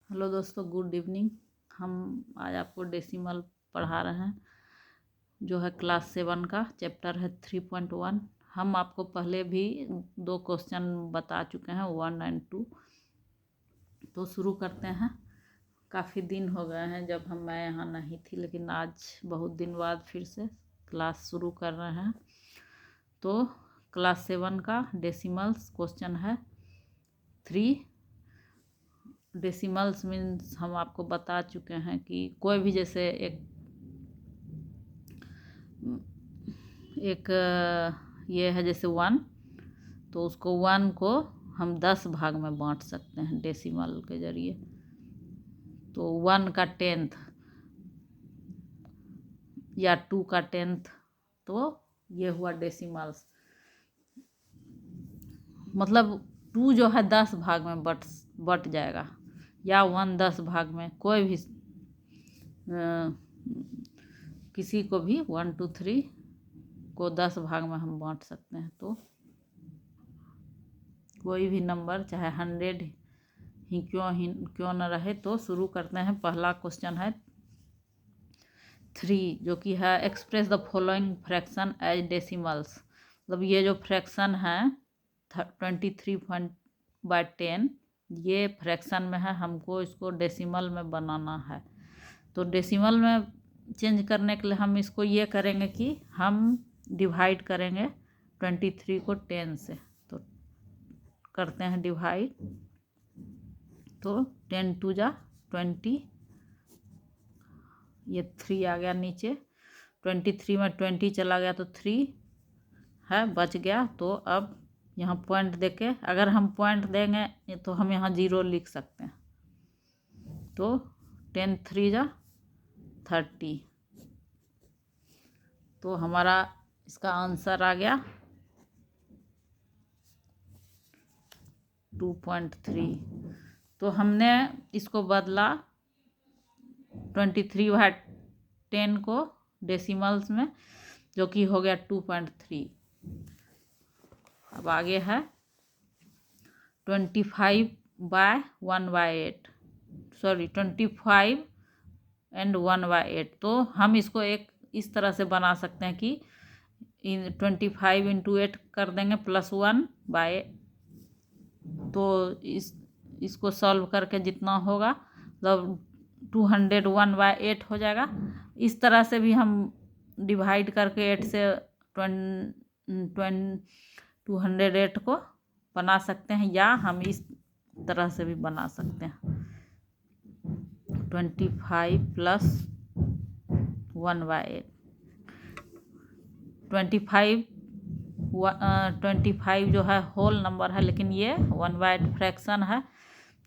Hello दोस्तों, good evening. हम आज आपको डेसिमल पढ़ा रहे हैं, जो है क्लास 7 का चैप्टर है 3.1। हम आपको पहले भी 2 क्वेश्चन बता चुके हैं, 1 और 2। तो शुरू करते हैं। काफ़ी दिन हो गए हैं जब मैं यहाँ नहीं थी, लेकिन आज बहुत दिन बाद फिर से क्लास शुरू कर रहे हैं। तो क्लास 7 का डेसिमल्स क्वेश्चन है 3। डेसिमल्स मीन्स हम आपको बता चुके हैं कि कोई भी जैसे एक ये है जैसे 1, तो उसको 1 को हम 10 भाग में बांट सकते हैं डेसिमल के जरिए। तो 1 का 10th या 2 का 10th, तो ये हुआ डेसिमल्स। मतलब 2 जो है 10 भाग में बट जाएगा, या 1 10 भाग में, कोई भी किसी को भी 1 2 3 को 10 भाग में हम बांट सकते हैं। तो कोई भी नंबर चाहे 100 ही क्यों न रहे। तो शुरू करते हैं। पहला क्वेश्चन है 3, जो कि है express the following fraction as decimals. मतलब ये जो फ्रैक्शन है 23/10, ये फ्रैक्शन में है, हमको इसको डेसिमल में बनाना है। तो डेसिमल में चेंज करने के लिए हम इसको ये करेंगे कि हम डिवाइड करेंगे 23 को 10 से। तो करते हैं डिवाइड। तो 10 2 जा 20, ये 3 आ गया नीचे। 23 में 20 चला गया तो 3 है, बच गया। तो अब यहाँ पॉइंट देके, अगर हम पॉइंट देंगे तो हम यहाँ 0 लिख सकते हैं। तो 10 3 जा 30। तो हमारा इसका आंसर आ गया 2.3। तो हमने इसको बदला 23/10 को डेसिमल्स में, जो कि हो गया 2.3। अब आगे है 25/1/8, सॉरी 25 and 1/8। तो हम इसको एक इस तरह से बना सकते हैं कि 25 × 8 कर देंगे +1/8। तो इसको सॉल्व करके जितना होगा मतलब 201/8 हो जाएगा। इस तरह से भी हम डिवाइड करके 8 से 208 को बना सकते हैं, या हम इस तरह से भी बना सकते हैं 25 + 1/8। 25 जो है होल नंबर है, लेकिन ये 1/8 फ्रैक्शन है।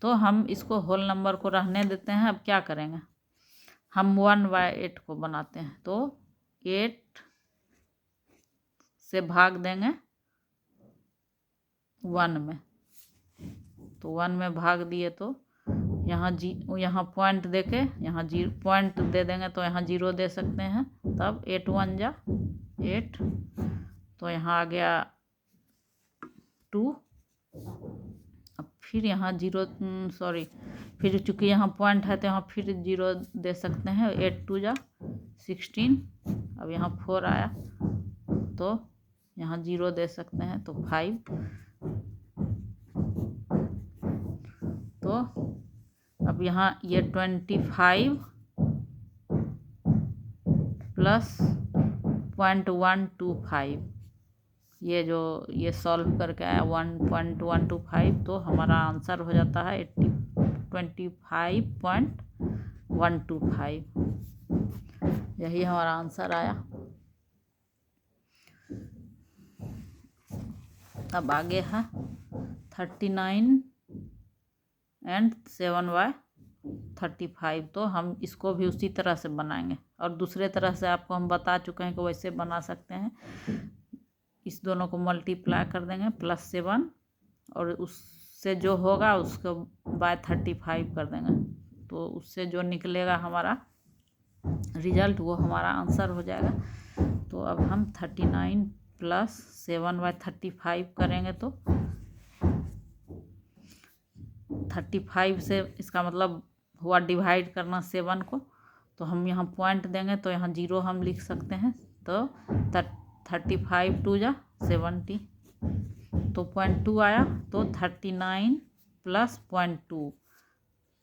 तो हम इसको होल नंबर को रहने देते हैं। अब क्या करेंगे, हम 1/8 को बनाते हैं। तो 8 से भाग देंगे 1 में। तो 1 में भाग दिए तो यहाँ पॉइंट दे के यहाँ पॉइंट दे देंगे, तो यहाँ 0 दे सकते हैं। तब 8 1 जा 8। तो यहाँ आ गया 2। अब फिर यहाँ 0, सॉरी, फिर चूँकि यहाँ पॉइंट है तो यहाँ फिर 0 दे सकते हैं। 8 2 जा 16। अब यहाँ 4 आया तो यहाँ 0 दे सकते हैं, तो 5। तो अब यहाँ ये 25 + 0.125, ये सॉल्व करके आया 1.125। तो हमारा आंसर हो जाता है 25.125। यही हमारा आंसर आया। अब आगे है 39 and 7/35। तो हम इसको भी उसी तरह से बनाएंगे, और दूसरे तरह से आपको हम बता चुके हैं कि वैसे बना सकते हैं। इस दोनों को मल्टीप्लाई कर देंगे +7, और उससे जो होगा उसको /35 कर देंगे। तो उससे जो निकलेगा हमारा रिजल्ट, वो हमारा आंसर हो जाएगा। तो अब हम 39 + 7/35 करेंगे तो 35 से इसका मतलब हुआ डिवाइड करना 7 को, तो हम यहाँ पॉइंट देंगे तो यहाँ 0 हम लिख सकते हैं। तो 35 2 जा 70, तो 0.2 आया, तो 39 प्लस 0.2,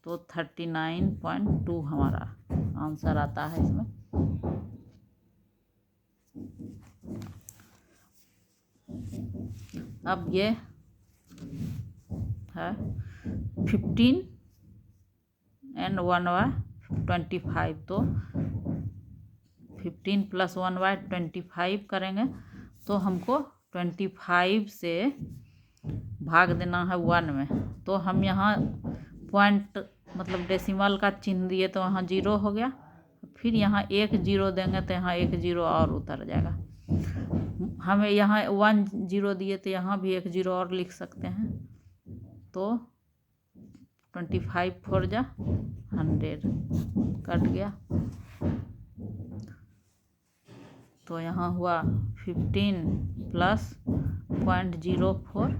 तो 39.2 हमारा आंसर आता है इसमें। अब ये है 15 and 1/25, तो 15 + 1/25 करेंगे तो हमको 25 से भाग देना है 1 में। तो हम यहाँ पॉइंट मतलब डेसिमल का चिन्ह दिए तो यहाँ 0 हो गया, फिर यहाँ 1 0 देंगे तो यहाँ 1 0 और उतर जाएगा। हमें यहाँ 1 0 दिए तो यहाँ भी 1 0 और लिख सकते हैं। तो 25 4 जा 100 कट गया, तो यहाँ हुआ 15 प्लस 0.04,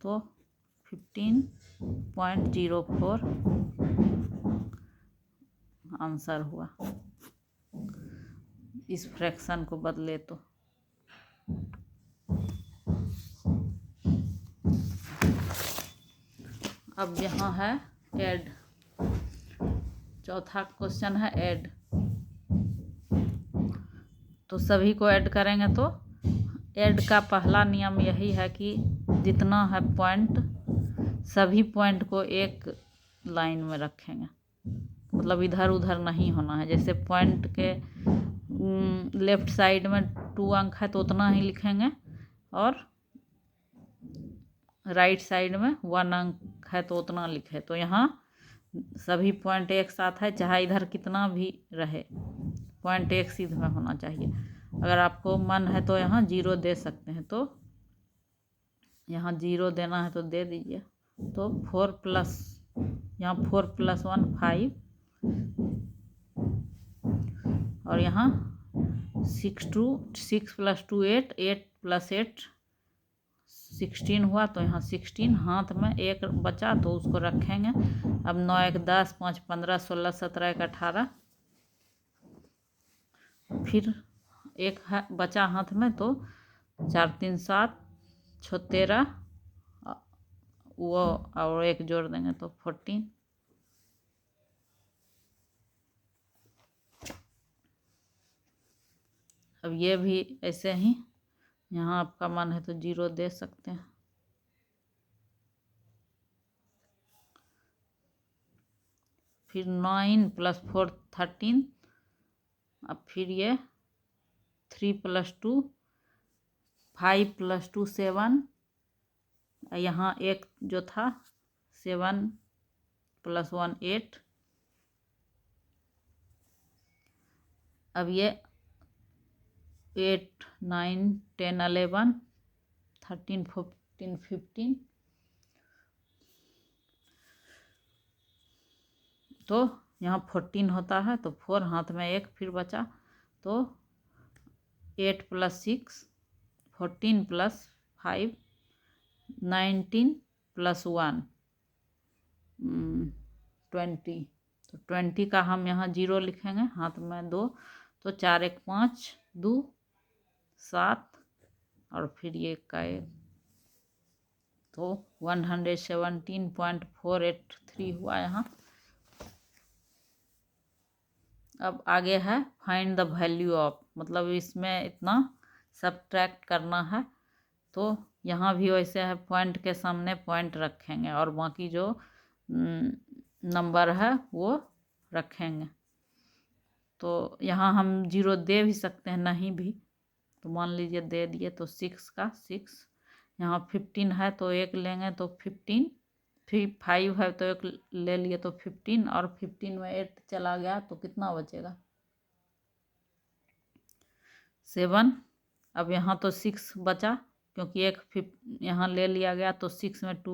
तो 15.04 आंसर हुआ इस फ्रैक्शन को बदले तो। अब यहाँ है ऐड, चौथा क्वेश्चन है ऐड। तो सभी को ऐड करेंगे तो ऐड का पहला नियम यही है कि जितना है पॉइंट सभी पॉइंट को एक लाइन में रखेंगे, मतलब इधर उधर नहीं होना है। जैसे पॉइंट के लेफ्ट साइड में 2 अंक है तो उतना ही लिखेंगे, और राइट साइड में 1 अंक है तो उतना लिखे। तो यहाँ सभी पॉइंट एक साथ है, चाहे इधर कितना भी रहे, पॉइंट एक सीध में होना चाहिए। अगर आपको मन है तो यहाँ 0 दे सकते हैं, तो यहाँ 0 देना है तो दे दीजिए। तो 4 प्लस यहाँ 4 + 1 5, और यहाँ 6 + 2 8, 8 + 8 16 हुआ, तो यहाँ 16 हाथ में 1 बचा तो उसको रखेंगे। अब 9 1 10, 5 15, 16 17 1 18, फिर 1 बचा हाथ में तो 4 3 7 6 13, वो और 1 जोड़ देंगे तो 14। अब ये भी ऐसे ही, यहाँ आपका मन है तो 0 दे सकते हैं। फिर 9 + 4 13, अब फिर ये 3 + 2 5 + 2 7, यहाँ 1 जो था 7 + 1 8। अब ये 8 9 10 11 13 14 15, तो यहाँ 14 होता है, तो 4 हाथ में 1 फिर बचा, तो 8 + 6 14 + 5 19 + 1 20, तो 20 का हम यहाँ 0 लिखेंगे, हाथ में 2, तो 4 1 5 2 7, और फिर ये 1 का 1, तो 117.483 हुआ यहाँ। अब आगे है फाइंड द वैल्यू ऑफ, मतलब इसमें इतना सब्ट्रैक्ट करना है। तो यहाँ भी वैसे है, पॉइंट के सामने पॉइंट रखेंगे और बाकी जो नंबर है वो रखेंगे। तो यहाँ हम 0 दे भी सकते हैं, नहीं भी, तो मान लीजिए दे दिए तो 6 का 6, यहाँ 15 है तो 1 लेंगे तो 15, फिर 5 है तो 1 ले लिए तो 15, और 15 में 8 चला गया तो कितना बचेगा 7। अब यहाँ तो 6 बचा, क्योंकि 1 यहाँ ले लिया गया तो 6 में 2